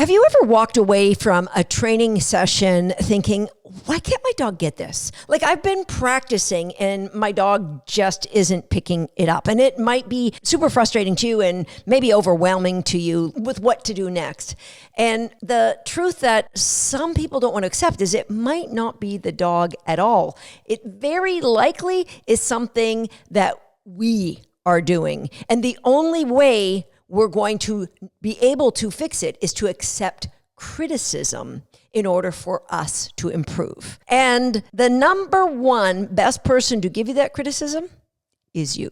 Have you ever walked away from a training session thinking, why can't my dog get this? Like, I've been practicing and my dog just isn't picking it up. And it might be super frustrating to you and maybe overwhelming to you with what to do next. And the truth that some people don't want to accept is it might not be the dog at all. It very likely is something that we are doing. And the only way we're going to be able to fix it is to accept criticism in order for us to improve. And the number one best person to give you that criticism is you.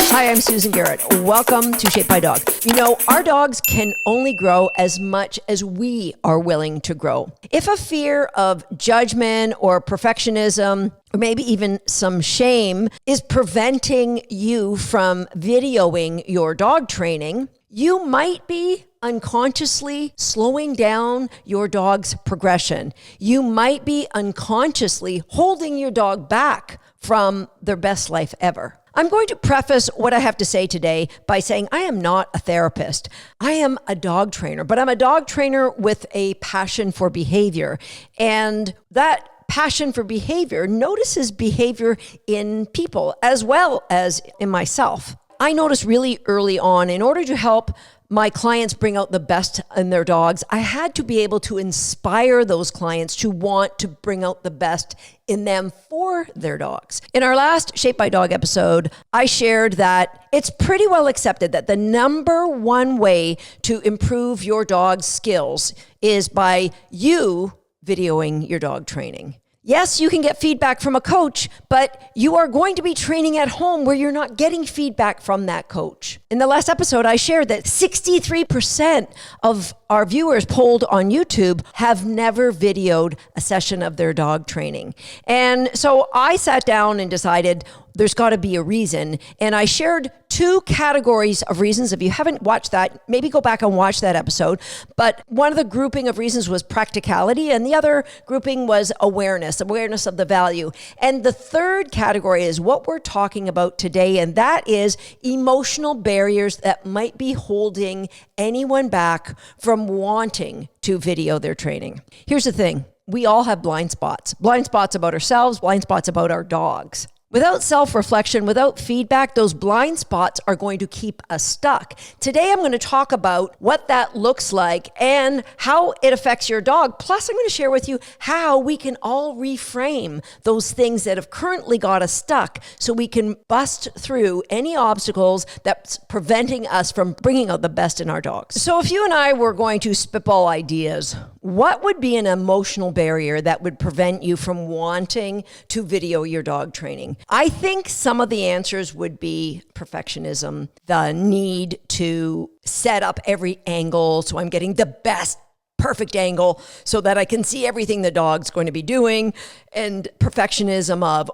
Hi, I'm Susan Garrett. Welcome to Shaped by Dog. You know, our dogs can only grow as much as we are willing to grow. If a fear of judgment or perfectionism, or maybe even some shame, is preventing you from videoing your dog training, you might be unconsciously slowing down your dog's progression. You might be unconsciously holding your dog back from their best life ever. I'm going to preface what I have to say today by saying I am not a therapist. I am a dog trainer, but I'm a dog trainer with a passion for behavior. And that passion for behavior notices behavior in people as well as in myself. I noticed really early on, in order to help my clients bring out the best in their dogs, I had to be able to inspire those clients to want to bring out the best in them for their dogs. In our last Shaped by Dog episode, I shared that it's pretty well accepted that the number one way to improve your dog's skills is by you videoing your dog training. Yes, you can get feedback from a coach, but you are going to be training at home where you're not getting feedback from that coach. In the last episode, I shared that 63% of our viewers polled on YouTube have never videoed a session of their dog training. And so I sat down and decided there's got to be a reason. And I shared two categories of reasons. If you haven't watched that, maybe go back and watch that episode. But one of the grouping of reasons was practicality, and the other grouping was awareness of the value. And the third category is what we're talking about today, and that is emotional barriers that might be holding anyone back from wanting to video their training. Here's the thing. We all have blind spots about ourselves, blind spots about our dogs. Without self-reflection, without feedback, those blind spots are going to keep us stuck. Today, I'm going to talk about what that looks like and how it affects your dog. Plus, I'm going to share with you how we can all reframe those things that have currently got us stuck so we can bust through any obstacles that's preventing us from bringing out the best in our dogs. So if you and I were going to spitball ideas, what would be an emotional barrier that would prevent you from wanting to video your dog training? I think some of the answers would be perfectionism, the need to set up every angle so I'm getting the best perfect angle so that I can see everything the dog's going to be doing, and perfectionism of,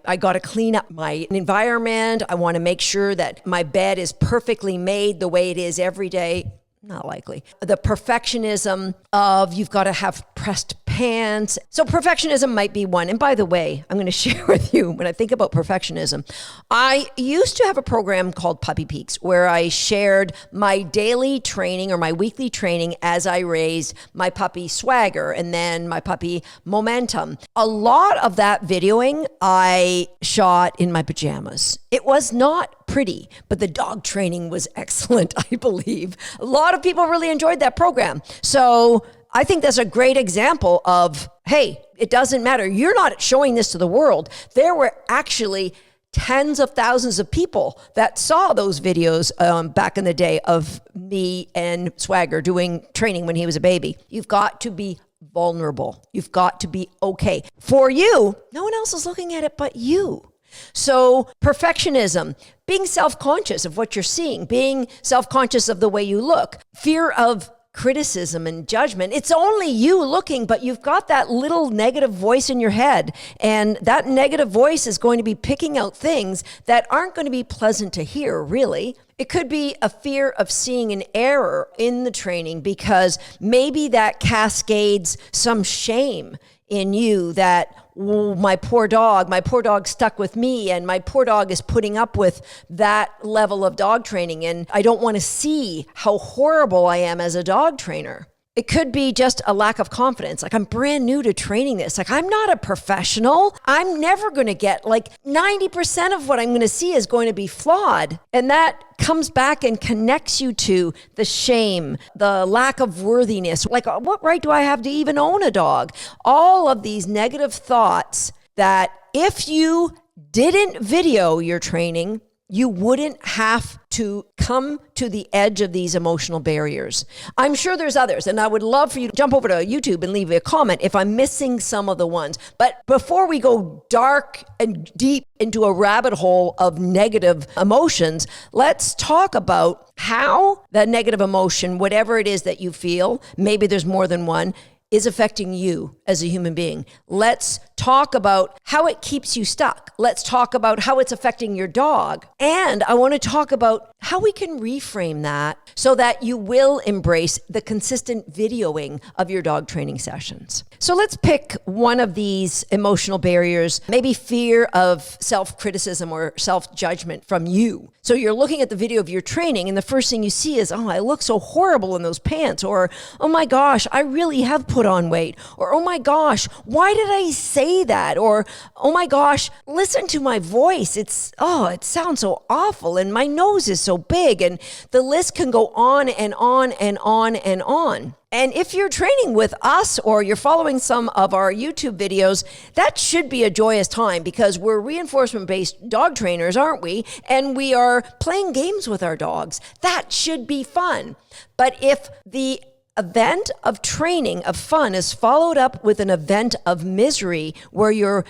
I got to clean up my environment. I want to make sure that my bed is perfectly made the way it is every day. Not likely. The perfectionism of you've got to have pressed pants. So perfectionism might be one. And by the way, I'm going to share with you, when I think about perfectionism, I used to have a program called Puppy Peaks where I shared my daily training or my weekly training as I raised my puppy Swagger and then my puppy Momentum. A lot of that videoing I shot in my pajamas. It was not pretty, but the dog training was excellent, I believe. A lot of people really enjoyed that program. So I think that's a great example of, hey, it doesn't matter. You're not showing this to the world. There were actually tens of thousands of people that saw those videos back in the day of me and Swagger doing training when he was a baby. You've got to be vulnerable. You've got to be okay. For you, no one else is looking at it but you. So perfectionism, being self-conscious of what you're seeing, being self-conscious of the way you look, fear of criticism and judgment. It's only you looking, but you've got that little negative voice in your head. And that negative voice is going to be picking out things that aren't going to be pleasant to hear, really. It could be a fear of seeing an error in the training because maybe that cascades some shame in you that, oh, my poor dog stuck with me, and my poor dog is putting up with that level of dog training, and I don't want to see how horrible I am as a dog trainer. It could be just a lack of confidence. Like, I'm brand new to training this. Like, I'm not a professional. I'm never going to get, like, 90% of what I'm going to see is going to be flawed. And that comes back and connects you to the shame, the lack of worthiness. Like, what right do I have to even own a dog? All of these negative thoughts that if you didn't video your training, you wouldn't have to come to the edge of these emotional barriers. I'm sure there's others, and I would love for you to jump over to YouTube and leave a comment if I'm missing some of the ones. But before we go dark and deep into a rabbit hole of negative emotions, let's talk about how that negative emotion, whatever it is that you feel, maybe there's more than one, is affecting you as a human being. Let's talk about how it keeps you stuck. Let's talk about how it's affecting your dog. And I want to talk about how we can reframe that so that you will embrace the consistent videoing of your dog training sessions. So let's pick one of these emotional barriers, maybe fear of self-criticism or self-judgment from you. So you're looking at the video of your training, and the first thing you see is, oh, I look so horrible in those pants, or, oh my gosh, I really have put on weight, or, oh my gosh, why did I say that? Or, oh my gosh, listen to my voice. It sounds so awful, and my nose is so big, and the list can go on and on and on and on. And if you're training with us or you're following some of our YouTube videos, that should be a joyous time because we're reinforcement-based dog trainers, aren't we? And we are playing games with our dogs. That should be fun. But if the event of training, of fun, is followed up with an event of misery where you're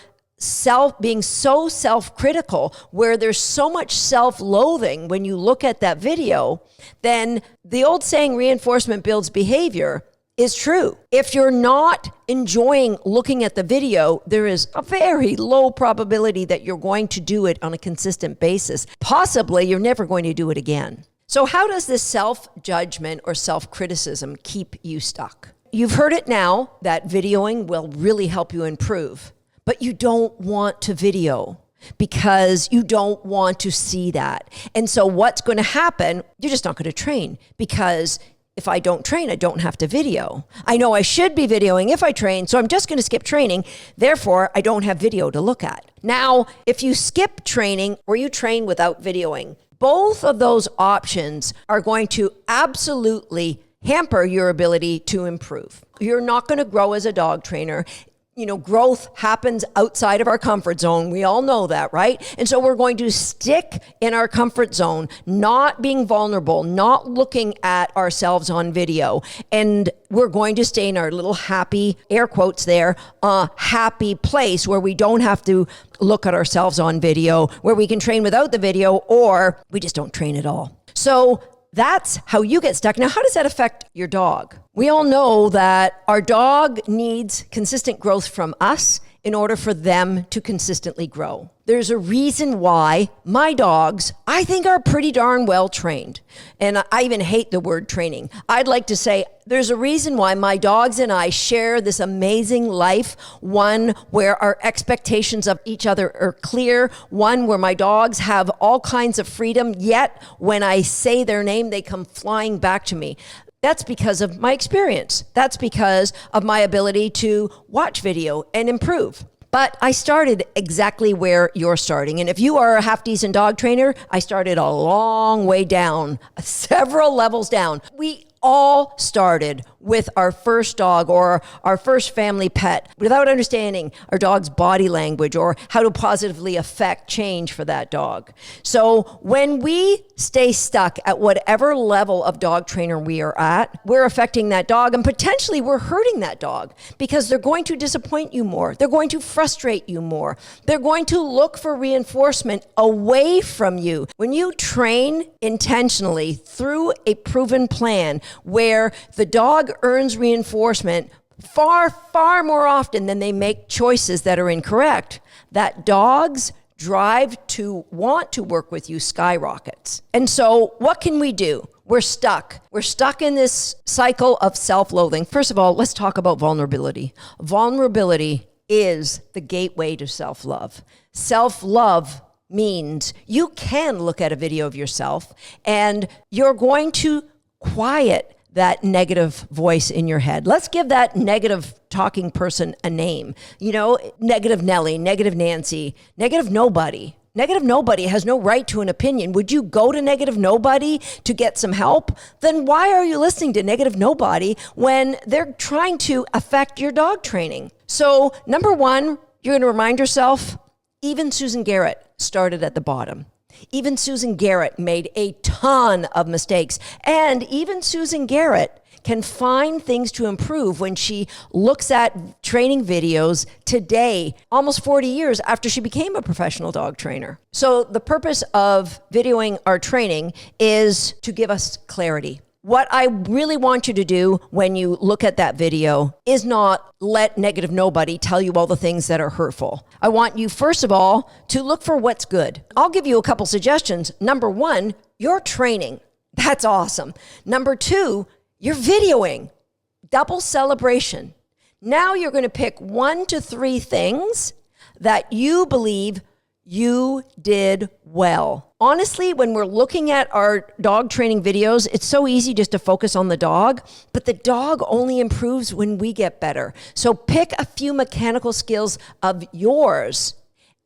being so self-critical, where there's so much self-loathing when you look at that video, then the old saying, reinforcement builds behavior, is true. If you're not enjoying looking at the video, there is a very low probability that you're going to do it on a consistent basis. Possibly, you're never going to do it again. So how does this self-judgment or self-criticism keep you stuck? You've heard it now that videoing will really help you improve. But you don't want to video because you don't want to see that. And so what's going to happen, you're just not going to train because if I don't train, I don't have to video. I know I should be videoing if I train, so I'm just going to skip training. Therefore, I don't have video to look at. Now, if you skip training or you train without videoing, both of those options are going to absolutely hamper your ability to improve. You're not going to grow as a dog trainer. You know, growth happens outside of our comfort zone. We all know that, right? And so we're going to stick in our comfort zone, not being vulnerable, not looking at ourselves on video. And we're going to stay in our little happy, air quotes there, happy place where we don't have to look at ourselves on video, where we can train without the video, or we just don't train at all. So that's how you get stuck. Now, how does that affect your dog? We all know that our dog needs consistent growth from us in order for them to consistently grow. There's a reason why my dogs, I think, are pretty darn well trained. And I even hate the word training. I'd like to say there's a reason why my dogs and I share this amazing life, one where our expectations of each other are clear, one where my dogs have all kinds of freedom, yet when I say their name, they come flying back to me. That's because of my experience. That's because of my ability to watch video and improve. But I started exactly where you're starting. And if you are a half-decent dog trainer, I started a long way down, several levels down. We all started with our first dog or our first family pet without understanding our dog's body language or how to positively affect change for that dog. So when we stay stuck at whatever level of dog trainer we are at, we're affecting that dog and potentially we're hurting that dog because they're going to disappoint you more. They're going to frustrate you more. They're going to look for reinforcement away from you. When you train intentionally through a proven plan where the dog earns reinforcement far, far more often than they make choices that are incorrect, that dog's drive to want to work with you skyrockets. And so what can we do? We're stuck. We're stuck in this cycle of self-loathing. First of all, let's talk about vulnerability. Vulnerability is the gateway to self-love. Self-love means you can look at a video of yourself and you're going to quiet that negative voice in your head. Let's give that negative talking person a name. Negative Nelly, negative Nancy, negative nobody. Negative nobody has no right to an opinion. Would you go to negative nobody to get some help? Then why are you listening to negative nobody when they're trying to affect your dog training? So number one, you're going to remind yourself, even Susan Garrett started at the bottom. Even Susan Garrett made a ton of mistakes. And even Susan Garrett can find things to improve when she looks at training videos today, almost 40 years after she became a professional dog trainer. So the purpose of videoing our training is to give us clarity. What I really want you to do when you look at that video is not let negative nobody tell you all the things that are hurtful. I want you, first of all, to look for what's good. I'll give you a couple suggestions. Number one, you're training. That's awesome. Number two, you're videoing. Double celebration. Now you're going to pick 1 to 3 things that you believe you did well. Honestly, when we're looking at our dog training videos, it's so easy just to focus on the dog, but the dog only improves when we get better. So pick a few mechanical skills of yours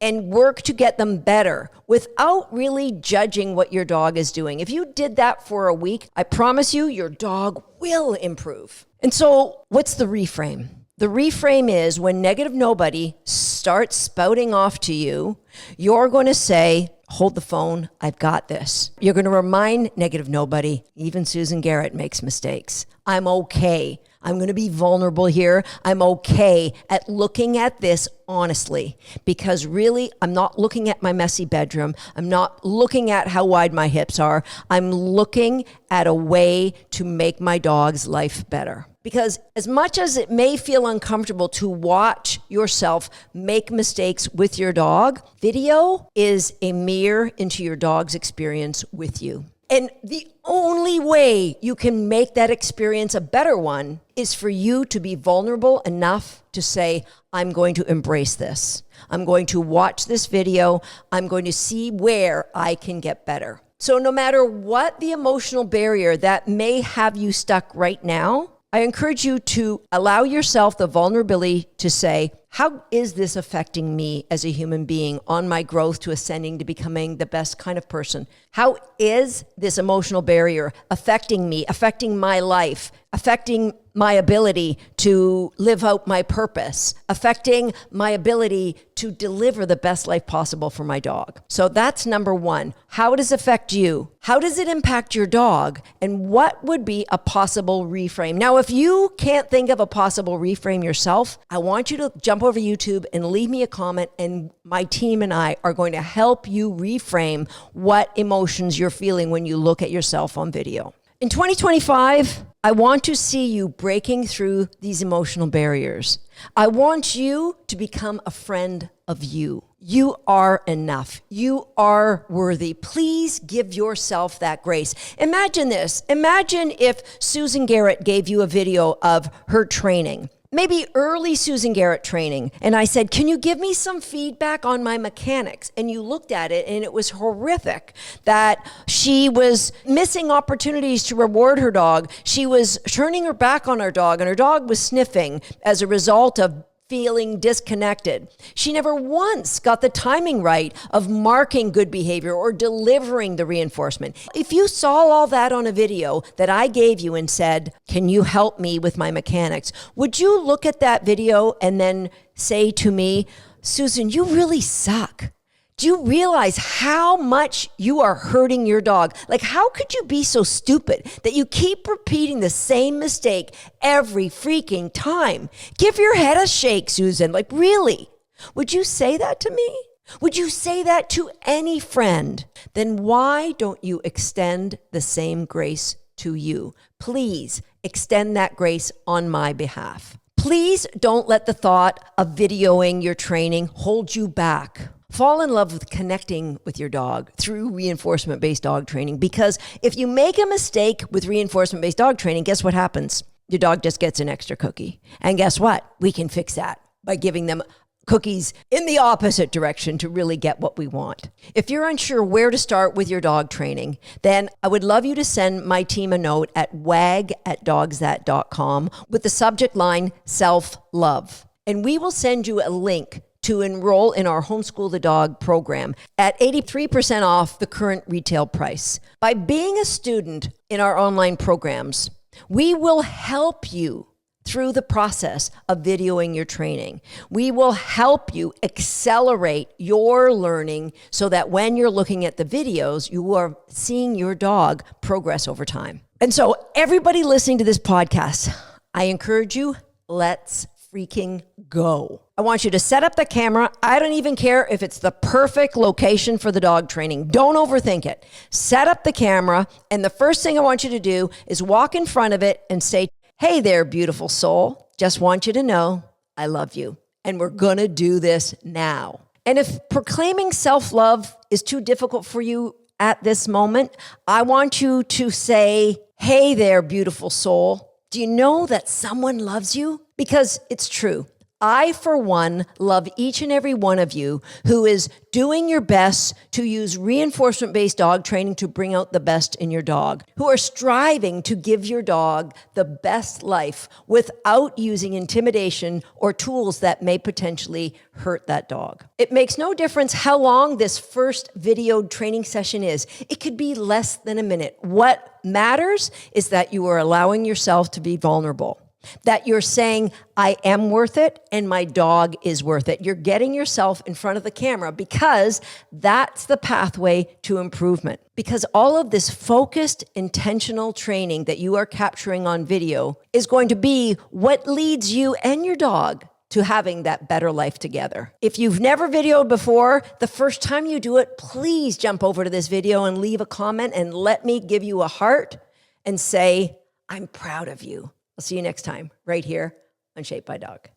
and work to get them better without really judging what your dog is doing. If you did that for a week, I promise you, your dog will improve. And so what's the reframe? The reframe is when negative nobody starts spouting off to you, you're going to say, hold the phone, I've got this. You're going to remind negative nobody, even Susan Garrett makes mistakes. I'm okay. I'm going to be vulnerable here. I'm okay at looking at this honestly, because really, I'm not looking at my messy bedroom. I'm not looking at how wide my hips are. I'm looking at a way to make my dog's life better. Because as much as it may feel uncomfortable to watch yourself make mistakes with your dog, video is a mirror into your dog's experience with you. And the only way you can make that experience a better one is for you to be vulnerable enough to say, I'm going to embrace this. I'm going to watch this video. I'm going to see where I can get better. So no matter what the emotional barrier that may have you stuck right now, I encourage you to allow yourself the vulnerability to say, how is this affecting me as a human being on my growth to ascending to becoming the best kind of person? How is this emotional barrier affecting me, affecting my life, affecting my ability to live out my purpose, affecting my ability to deliver the best life possible for my dog? So that's number one. How does it affect you? How does it impact your dog? And what would be a possible reframe? Now, if you can't think of a possible reframe yourself, I want you to jump over YouTube and leave me a comment, and my team and I are going to help you reframe what emotions you're feeling when you look at yourself on video. In 2025, I want to see you breaking through these emotional barriers. I want you to become a friend of you. You are enough. You are worthy. Please give yourself that grace. Imagine this. Imagine if Susan Garrett gave you a video of her training. Maybe early Susan Garrett training. And I said, can you give me some feedback on my mechanics? And you looked at it and it was horrific that she was missing opportunities to reward her dog. She was turning her back on her dog and her dog was sniffing as a result of feeling disconnected. She never once got the timing right of marking good behavior or delivering the reinforcement. If you saw all that on a video that I gave you and said, can you help me with my mechanics? Would you look at that video and then say to me, Susan, you really suck? Do you realize how much you are hurting your dog? Like, how could you be so stupid that you keep repeating the same mistake every freaking time? Give your head a shake, Susan. Like, really? Would you say that to me? Would you say that to any friend? Then why don't you extend the same grace to you? Please extend that grace on my behalf. Please don't let the thought of videoing your training hold you back. Fall in love with connecting with your dog through reinforcement-based dog training, because if you make a mistake with reinforcement-based dog training, guess what happens? Your dog just gets an extra cookie. And guess what? We can fix that by giving them cookies in the opposite direction to really get what we want. If you're unsure where to start with your dog training, then I would love you to send my team a note at wag@dogsthat.com with the subject line self-love. And we will send you a link to enroll in our Homeschool the Dog program at 83% off the current retail price. By being a student in our online programs, we will help you through the process of videoing your training. We will help you accelerate your learning so that when you're looking at the videos, you are seeing your dog progress over time. And so everybody listening to this podcast, I encourage you, let's freaking go. I want you to set up the camera. I don't even care if it's the perfect location for the dog training. Don't overthink it. Set up the camera, and the first thing I want you to do is walk in front of it and say, "Hey there, beautiful soul. Just want you to know I love you. And we're going to do this now." And if proclaiming self-love is too difficult for you at this moment, I want you to say, "Hey there, beautiful soul. Do you know that someone loves you?" Because it's true. I, for one, love each and every one of you who is doing your best to use reinforcement-based dog training to bring out the best in your dog, who are striving to give your dog the best life without using intimidation or tools that may potentially hurt that dog. It makes no difference how long this first videoed training session is. It could be less than a minute. What matters is that you are allowing yourself to be vulnerable. That you're saying, "I am worth it and my dog is worth it." You're getting yourself in front of the camera because that's the pathway to improvement. Because all of this focused, intentional training that you are capturing on video is going to be what leads you and your dog to having that better life together. If you've never videoed before, the first time you do it, please jump over to this video and leave a comment and let me give you a heart and say, "I'm proud of you." I'll see you next time, right here on Shaped by Dog.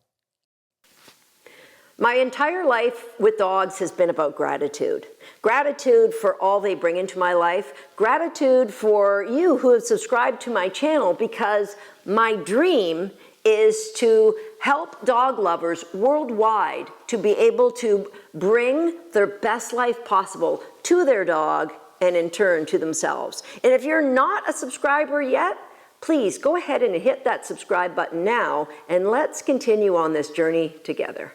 My entire life with dogs has been about gratitude. Gratitude for all they bring into my life. Gratitude for you who have subscribed to my channel, because my dream is to help dog lovers worldwide to be able to bring their best life possible to their dog and in turn to themselves. And if you're not a subscriber yet, please go ahead and hit that subscribe button now, and let's continue on this journey together.